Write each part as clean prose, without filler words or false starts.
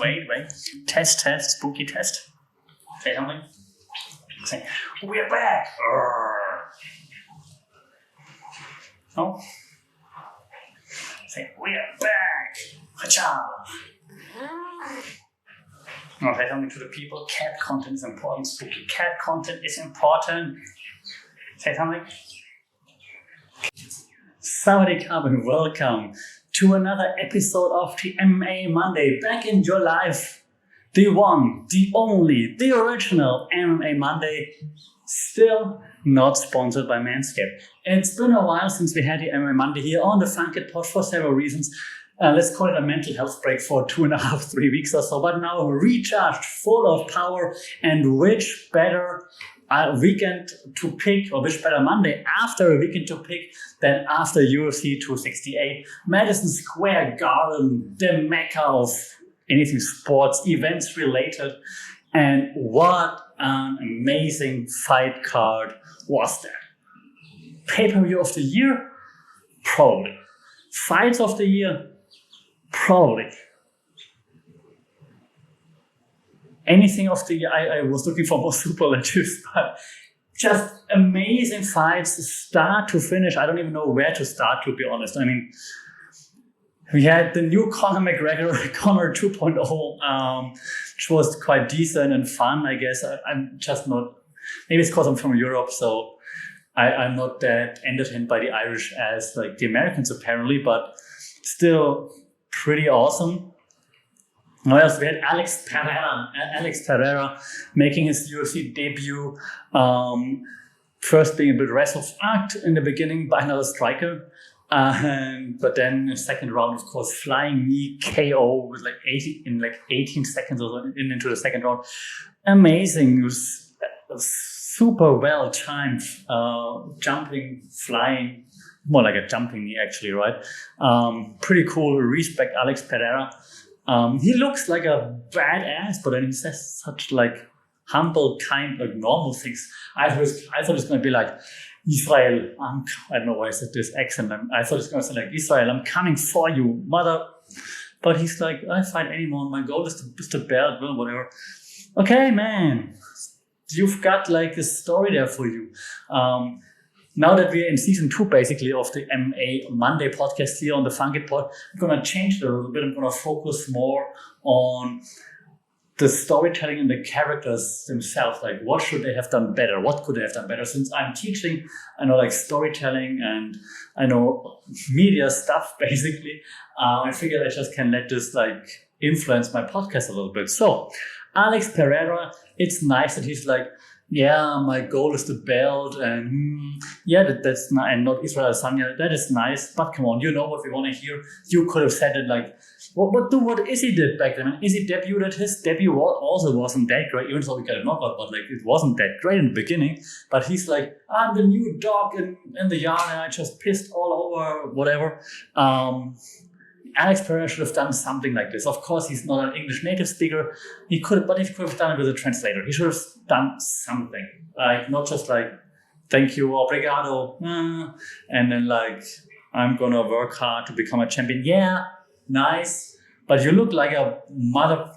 Wait. Test, spooky test. Say something. Say, we're back. No? Say, we're back. Hacha. No, say something to the people. Cat content is important. Spooky cat content is important. Say something. Sawadee-krab and welcome to another episode of the MMA Monday. Back in your life, the one, the only, the original MMA Monday, still not sponsored by Manscaped. It's been a while since we had the MMA Monday here on the Funkit Pod for several reasons. Let's call it a mental health break for 2.5, 3 weeks or so, but now recharged, full of power, and which better weekend to pick, or which better Monday after a weekend to pick than after UFC 268, Madison Square Garden, the mecca of anything sports, events related. And what an amazing fight card was that. Pay-per-view of the year? Probably. Fights of the year? Probably. Anything of the year, I was looking for more superlatives, but just amazing fights, start to finish. I don't even know where to start, to be honest. I mean, we had the new Conor McGregor, Conor 2.0, which was quite decent and fun, I guess. I'm just not, maybe it's because I'm from Europe, so I'm not that entertained by the Irish as like the Americans apparently, but still pretty awesome. What else? We had Alex Pereira making his UFC debut. First being a bit wrestle-fucked in the beginning by another striker. But then the second round, of course, flying knee KO with like 18 seconds or so into the second round. Amazing. It was super well timed. Jumping, flying, more like a jumping knee actually, right? Pretty cool. Respect Alex Pereira. He looks like a badass, but then he says such like humble, kind, like normal things. I thought it's going to be like, Israel, I don't know why I said this accent. I thought it's going to say like, Israel, I'm coming for you, mother. But he's like, I fight anyone. My goal is to belt, well, whatever. Okay, man, you've got like a story there for you. Now that we're in season 2, basically, of the MMA Monday podcast here on the Funkit Pod, I'm going to change it a little bit. I'm going to focus more on the storytelling and the characters themselves. Like, what should they have done better? What could they have done better? Since I'm teaching, I know like storytelling and I know media stuff, basically. I figured I just can let this like influence my podcast a little bit. So, Alex Pereira, it's nice that he's like, yeah, my goal is to belt, and that's nice, and not Israel Adesanya. That is nice, but come on, you know what we want to hear. You could have said it like, what Izzy did back then. And Izzy debuted. His debut also wasn't that great, even though we got a knockout, but like it wasn't that great in the beginning. But he's like, I'm the new dog in the yard, and I just pissed all over whatever. Alex Pereira should have done something like this. Of course, he's not an English native speaker. He could have done it with a translator. He should have done something. Like, not just like, thank you, obrigado, and then like, I'm gonna work hard to become a champion. Yeah, nice. But you look like a mother,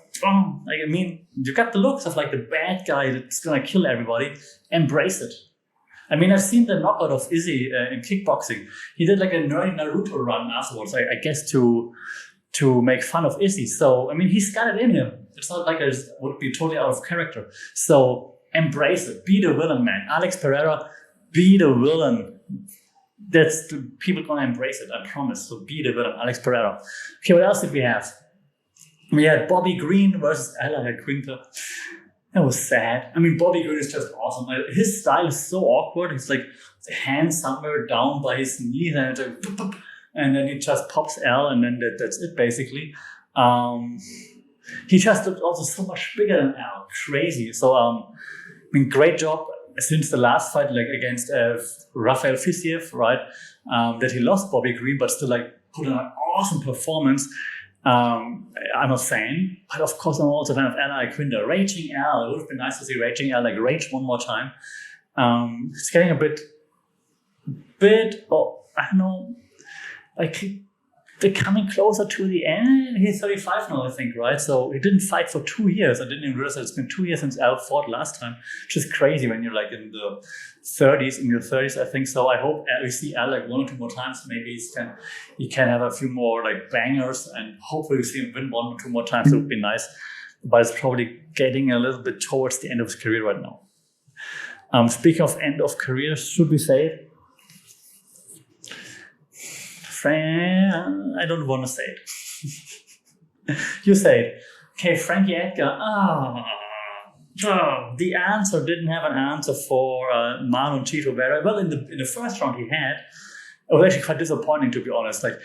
like, I mean, you got the looks of like the bad guy that's gonna kill everybody. Embrace it. I mean, I've seen the knockout of Izzy in kickboxing. He did like a nerdy Naruto run afterwards, I guess, to make fun of Izzy. So, I mean, he's got it in him. It's not like it would be totally out of character. So, embrace it. Be the villain, man. Alex Pereira, be the villain. That's the people gonna embrace it, I promise. So, be the villain, Alex Pereira. Okay, what else did we have? We had Bobby Green versus Ella Quinter. That was sad. I mean, Bobby Green is just awesome. His style is so awkward. It's like the hand somewhere down by his knee, then it's like, and then he just pops L, and then that's it basically. He just looked also so much bigger than L. Crazy. So, I mean, great job since the last fight, like against Rafael Fiziev, right? That he lost Bobby Green, but still like put on an awesome performance. I'm a fan, but of course I'm also a fan of Ella Quinter. Raging Al, it would have been nice to see Raging Al like rage one more time. It's getting a bit, I don't know, like we're coming closer to the end. He's 35 now, I think, right? So he didn't fight for 2 years. I didn't even realize that it's been 2 years since Al fought last time, which is crazy when you're like in your 30s, I think. So I hope we see Al like 1 or 2 more times. Maybe he can have a few more like bangers, and hopefully we see him win 1 or 2 more times. It would be nice. But it's probably getting a little bit towards the end of his career right now. Speaking of end of career, should we say it? I don't want to say it. You say it. Okay, Frankie Edgar. The answer didn't have an answer for Marlon Chito Vera. Well, in the first round he had. It was actually quite disappointing, to be honest. Like,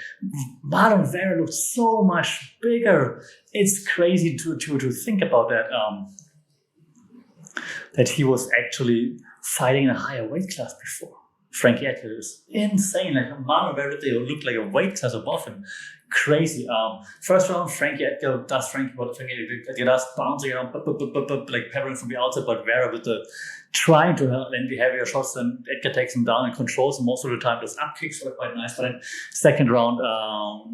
Marlon Vera looked so much bigger. It's crazy to think about that. That he was actually fighting in a higher weight class before. Frankie Edgar is insane. Like, Marlon Vera looked like a weight class above him. Crazy. First round, Frankie Edgar does Frankie does bouncing around, like peppering from the outside, but Vera with the trying to land the heavier shots, and Edgar takes him down and controls him most of the time. Those up kicks were quite nice. But then second round,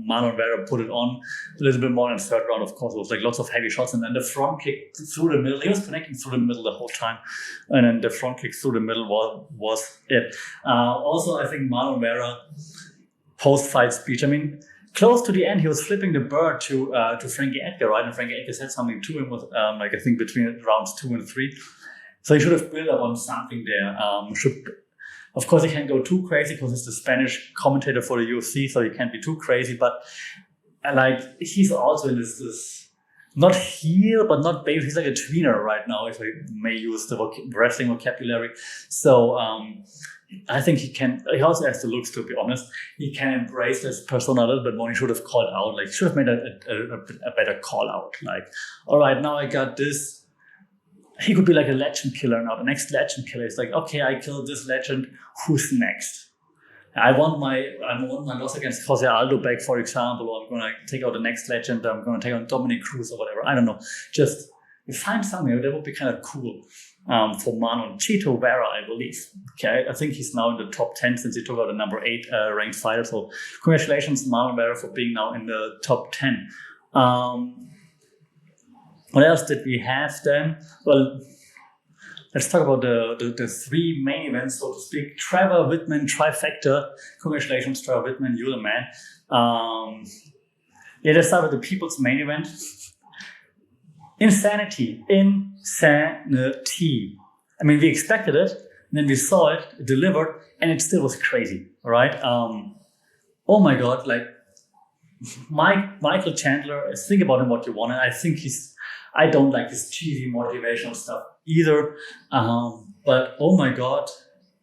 Marlon Vera put it on a little bit more. And third round, of course, it was like lots of heavy shots, and then the front kick through the middle. He was connecting through the middle the whole time, and then the front kick through the middle was it. Also, I think Marlon Vera post-fight speech. I mean, close to the end, he was flipping the bird to Frankie Edgar, right? And Frankie Edgar said something to him with, I think between rounds 2 and 3. So he should have built up on something there. Of course, he can't go too crazy because he's the Spanish commentator for the UFC, so he can't be too crazy. But like, he's also in this not heel, but not baby. He's like a tweener right now, if I may use the wrestling vocabulary. So I think he also has the looks, to be honest. He can embrace this persona a little bit more. He should have called out, like, should have made a better call out. Like, all right, now I got this. He could be like a legend killer now. The next legend killer is like, okay, I killed this legend. Who's next? I want my loss against Jose Aldo back, for example, or I'm going to take out the next legend. I'm going to take on Dominic Cruz or whatever. I don't know. Just find something that would be kind of cool. For Marlon Chito Vera, I believe. Okay, I think he's now in the top 10 since he took out a number 8 ranked fighter. So congratulations, Marlon Vera, for being now in the top 10. What else did we have then? Well, let's talk about the 3 main events, so to speak. Trevor Whitman trifecta. Congratulations, Trevor Whitman, you're the man. Let's start with the people's main event. Insanity. I mean, we expected it, and then we saw it, it delivered, and it still was crazy, all right? Oh my God, like, Michael Chandler, think about him what you want, and I don't like his cheesy motivational stuff either, but oh my God,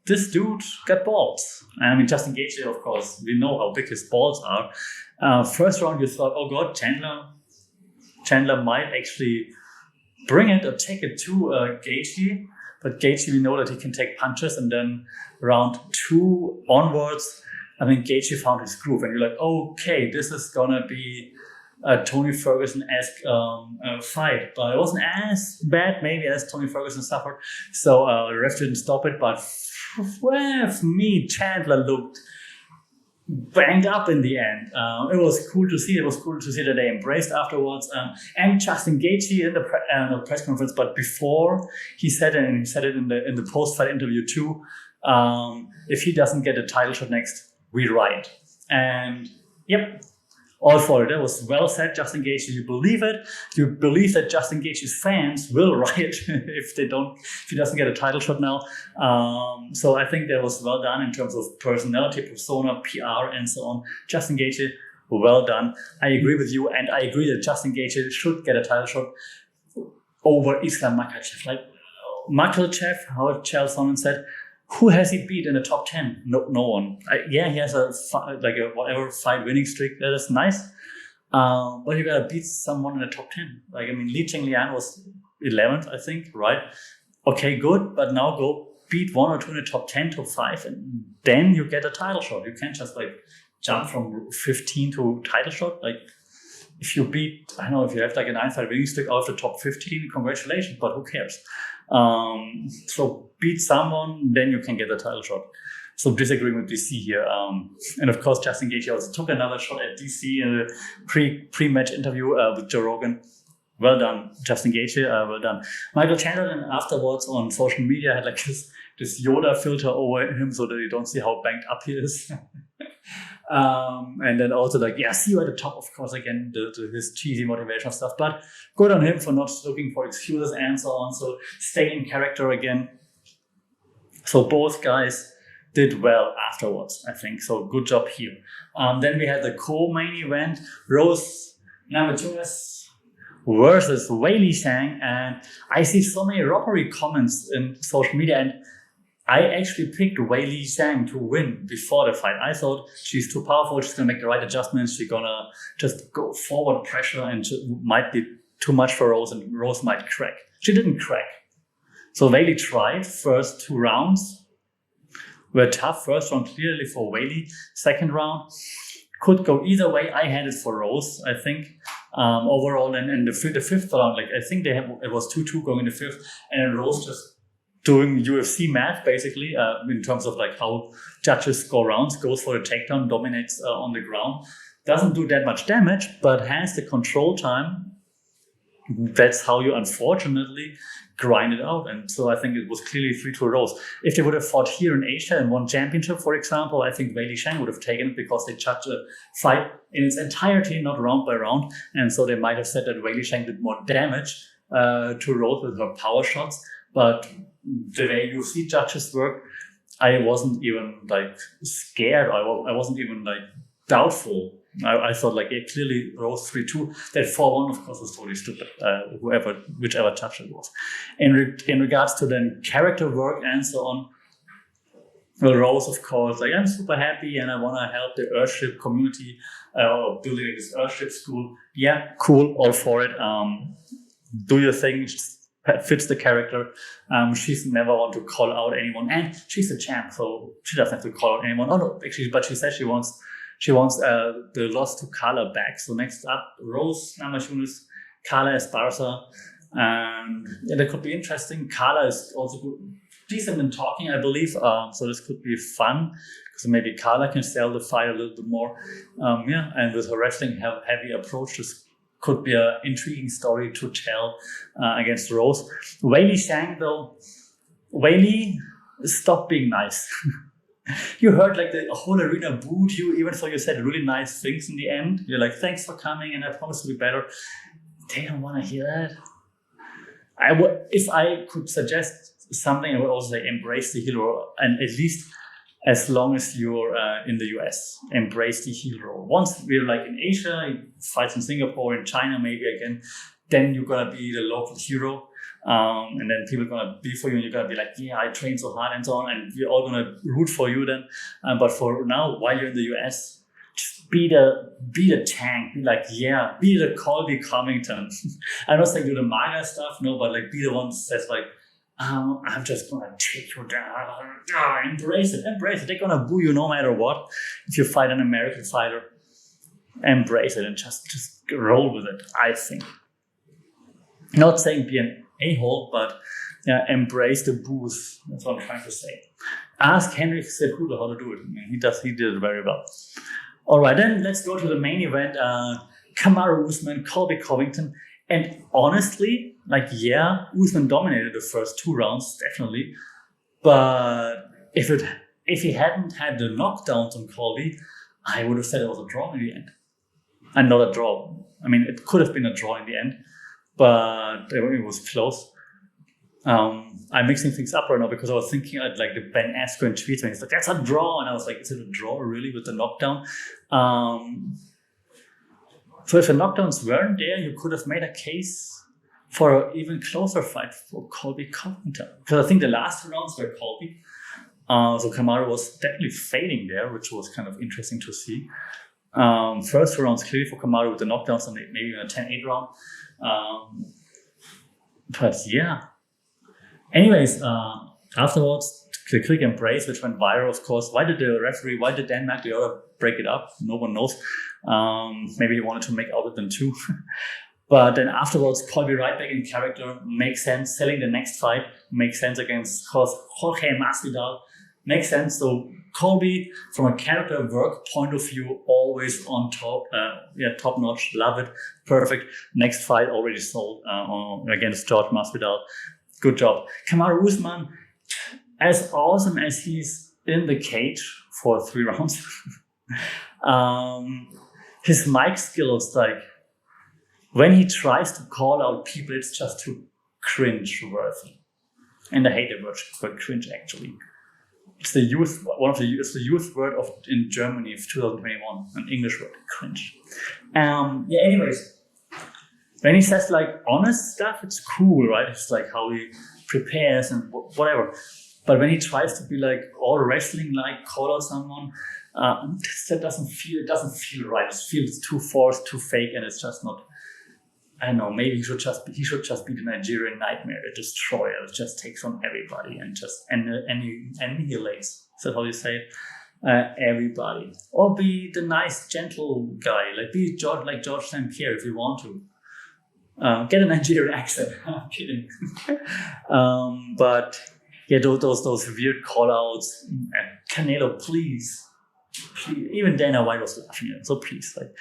this dude got balls. I mean, Justin Gaethje, of course, we know how big his balls are. First round, you thought, oh God, Chandler might actually bring it or take it to Gaethje, but Gaethje, we know that he can take punches, and then round 2 onwards, I think Gaethje found his groove, and you're like, okay, this is gonna be a Tony Ferguson-esque fight, but it wasn't as bad maybe as Tony Ferguson suffered, so the ref didn't stop it, but for me, Chandler looked banged up in the end. It was cool to see. It was cool to see that they embraced afterwards. And Justin Gaethje in the press conference, but before he said it, and he said it in the post-fight interview too. If he doesn't get a title shot next, we riot. And yep, all for it. That was well said, Justin Gaethje. You believe it. You believe that Justin Gaethje's fans will riot if he doesn't get a title shot now. So I think that was well done in terms of personality, persona, PR, and so on. Justin Gaethje, well done. I agree with you, and I agree that Justin Gaethje should get a title shot over Islam Makhachev. Like Makhachev, how Chael Sonnen said, who has he beat in the top 10? No one. He has a whatever fight winning streak. That is nice. But you gotta beat someone in the top 10. Like, I mean, Li Jingliang was 11th, I think, right? Okay, good. But now go beat 1 or 2 in the top 10, top 5, and then you get a title shot. You can't just like jump from 15 to title shot. Like, if you beat, I don't know, if you have like a 9-fight winning streak out of the top 15, congratulations, but who cares? So beat someone, then you can get a title shot. So disagreeing with DC here. And of course, Justin Gaethje also took another shot at DC in a pre-match interview with Joe Rogan. Well done, Justin Gaethje. Well done. Michael Chandler then afterwards on social media had like this Yoda filter over him so that you don't see how banged up he is. And then also like, yeah, see you at the top, of course, again, his cheesy motivational stuff. But good on him for not looking for excuses and so on. So stay in character again. So both guys did well afterwards, I think. So good job here. Then we had the co-main event, Rose Namajunas versus Weili Zhang, and I see so many robbery comments in social media, and I actually picked Weili Zhang to win before the fight. I thought she's too powerful, she's gonna make the right adjustments, she's gonna just go forward pressure, and it might be too much for Rose, and Rose might crack. She didn't crack. So Weili tried. First 2 rounds were tough. First round clearly for Weili. Second round could go either way. I had it for Rose, I think. Overall, and the fifth round, like I think it was 2-2 going in the fifth, and then Rose just doing UFC math basically in terms of like how judges score rounds, goes for the takedown, dominates on the ground, doesn't do that much damage, but has the control time. That's how you unfortunately grind it out. And so I think it was clearly 3-2 Rose. If they would have fought here in Asia and won championship, for example, I think Weili Zhang would have taken it because they judged the fight in its entirety, not round by round. And so they might have said that Weili Zhang did more damage to Rose with her power shots. But the way UFC judges work, I wasn't even like scared. I wasn't even like doubtful. I thought like it clearly Rose 3-2. That 4-1 of course was totally stupid. Whichever judge it was. In regards to then character work and so on, well, Rose of course like I'm super happy and I want to help the Earthship community building this Earthship school. Yeah, cool, all for it. Do your thing. Fits the character. She's never want to call out anyone, and she's a champ, so she doesn't have to call out anyone. Oh no, actually, but she said she wants the loss to Carla back. So next up, Rose Namajunas, Carla Esparza, and yeah, that could be interesting. Carla is also good, decent in talking, I believe. So this could be fun because maybe Carla can sell the fight a little bit more. And with her wrestling heavy approach, this could be an intriguing story to tell against Rose. Weili Zhang, though, Weili, stop being nice. You heard like the whole arena booed you, even though you said really nice things in the end. You're like, thanks for coming, and I promise to be better. They don't want to hear that. If I could suggest something, I would also say embrace the hero, and at least as long as you're in the US, embrace the heel role. Once we're like in Asia, fights in Singapore, in China maybe again, then you're gonna be the local hero. And then people are gonna be for you, and you're gonna be like, yeah, I trained so hard and so on, and we're all gonna root for you then. But for now, while you're in the US, just be the tank. Be like, yeah, be the Colby Covington. I'm not saying do the MAGA stuff, no, but like be the one that says like, I'm just gonna take you down. Embrace it. They're gonna boo you no matter what. If you fight an American fighter, embrace it and just roll with it, I think. Not saying be an a-hole, but embrace the boos. That's what I'm trying to say. Ask Henrik Cejudo how to do it. I mean, he did it very well. All right, then let's go to the main event. Kamaru Usman, Colby Covington. And honestly, like, yeah, Usman dominated the first 2 rounds, definitely. But if he hadn't had the knockdowns on Colby, I would have said it was a draw in the end. And not a draw. I mean, it could have been a draw in the end, but it was close. I'm mixing things up right now because I was thinking of like the Ben Askren tweet when he's like, that's a draw. And I was like, is it a draw really with the knockdown? So if the knockdowns weren't there, you could have made a case for an even closer fight for Colby Covington. Because I think the last 2 rounds were Colby. So Kamaru was definitely fading there, which was kind of interesting to see. First 2 rounds clearly for Kamaru with the knockdowns and maybe in a 10-8 round. But yeah. Anyways, afterwards, the quick embrace, which went viral, of course. Why did Denmark, the other, break it up? No one knows. Maybe he wanted to make out with them too. But then afterwards, Colby right back in character makes sense. Selling the next fight makes sense against Jorge Masvidal. makes sense. So Colby, from a character work point of view, always on top. Top notch. Love it. Perfect. Next fight already sold against George Masvidal. Good job. Kamaru Usman, as awesome as he's in the cage for 3 rounds, his mic skills, like when he tries to call out people, it's just too cringe-worthy. And I hate the word cringe, actually. It's the youth word in Germany of 2021, an English word, cringe. Anyways, when he says like honest stuff, it's cool, right? It's like how he prepares and whatever. But when he tries to be like all wrestling, like call out someone, that doesn't feel right. It feels too forced, too fake, and it's just not. I don't know. Maybe he should just be the Nigerian nightmare, a destroyer that just takes on everybody and just annihilates. Is that how you say it? Everybody, or be the nice, gentle guy, like be George St. Pierre if you want to. Get a Nigerian accent. I'm kidding. But yeah, those weird call-outs. Canelo, please. Even Dana White was laughing at it. So please, like.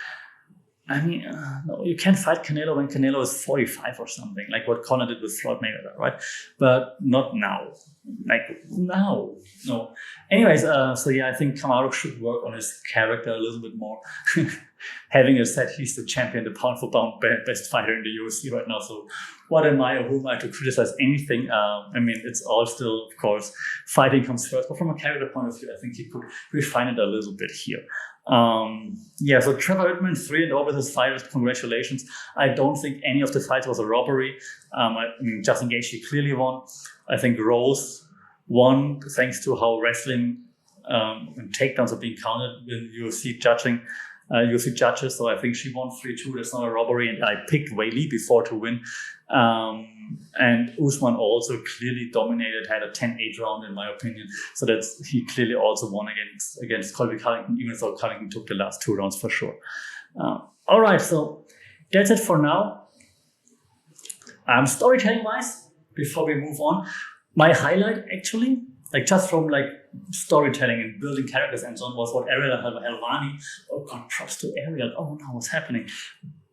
I mean, no, you can't fight Canelo when Canelo is 45 or something, like what Conor did with Floyd Mayweather, right? But not now. Like, now. No. Anyways, I think Kamaru should work on his character a little bit more. Having said he's the champion, the pound-for-pound best fighter in the UFC right now, so what am I or who am I to criticize anything? It's all still, of course, fighting comes first, but from a character point of view, I think he could refine it a little bit here. So Trevor Whitman 3-0 with his fighters. Congratulations. I don't think any of the fights was a robbery. Justin Gaethje clearly won. I think Rose won thanks to how wrestling and takedowns are being counted with UFC judges. So I think she won 3-2. That's not a robbery. And I picked Weili before to win. And Usman also clearly dominated, had a 10-8 round in my opinion. So he clearly also won against Colby Covington, even though Covington took the last 2 rounds for sure. All right, so that's it for now. Storytelling-wise, before we move on, my highlight actually, like just from like storytelling and building characters and so on, was what Ariel Helwani, oh God, props to Ariel, oh no, what's happening?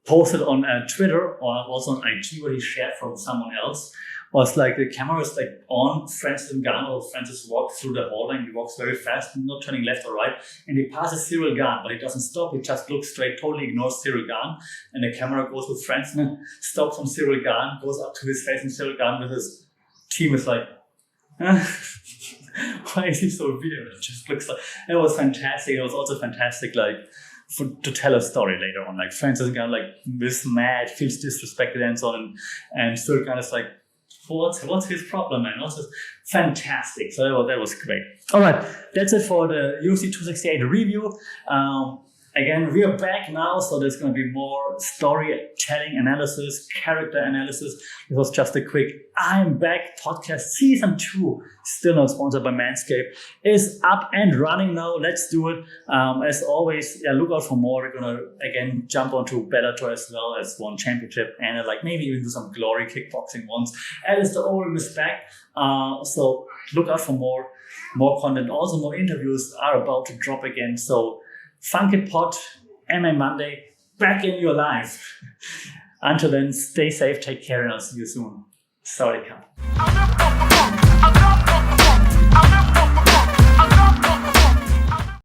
Posted on Twitter or also on IG, where he shared from someone else, was like the camera is like on Francis Ngannou. Francis walks through the hall and he walks very fast, not turning left or right, and he passes Cyril Gane, but he doesn't stop. He just looks straight, totally ignores Cyril Gane, and the camera goes with Francis, stops on Cyril Gane, goes up to his face, and Cyril Gane with his team is like, why is he so weird? It just looks like, it was fantastic. It was also fantastic, like, to tell a story later on, like Francis Ngannou like is mad, feels disrespected and so on, and Cyril Gane is like, what's his problem, man? Also fantastic. So that was great. All right, that's it for the UFC 268 review. Again, we are back now, so there's going to be more storytelling analysis, character analysis. It was just a quick I'm Back podcast. Season 2, still not sponsored by Manscaped, is up and running now. Let's do it. As always, look out for more. We're going to, again, jump onto Bellator as well as one championship and maybe even do some glory kickboxing ones. Alistair Overeem is back. So look out for more content. Also, more interviews are about to drop again. So Funky Pot, MMA Monday, back in your life. Until then, stay safe, take care, and I'll see you soon. Sawadee Cup.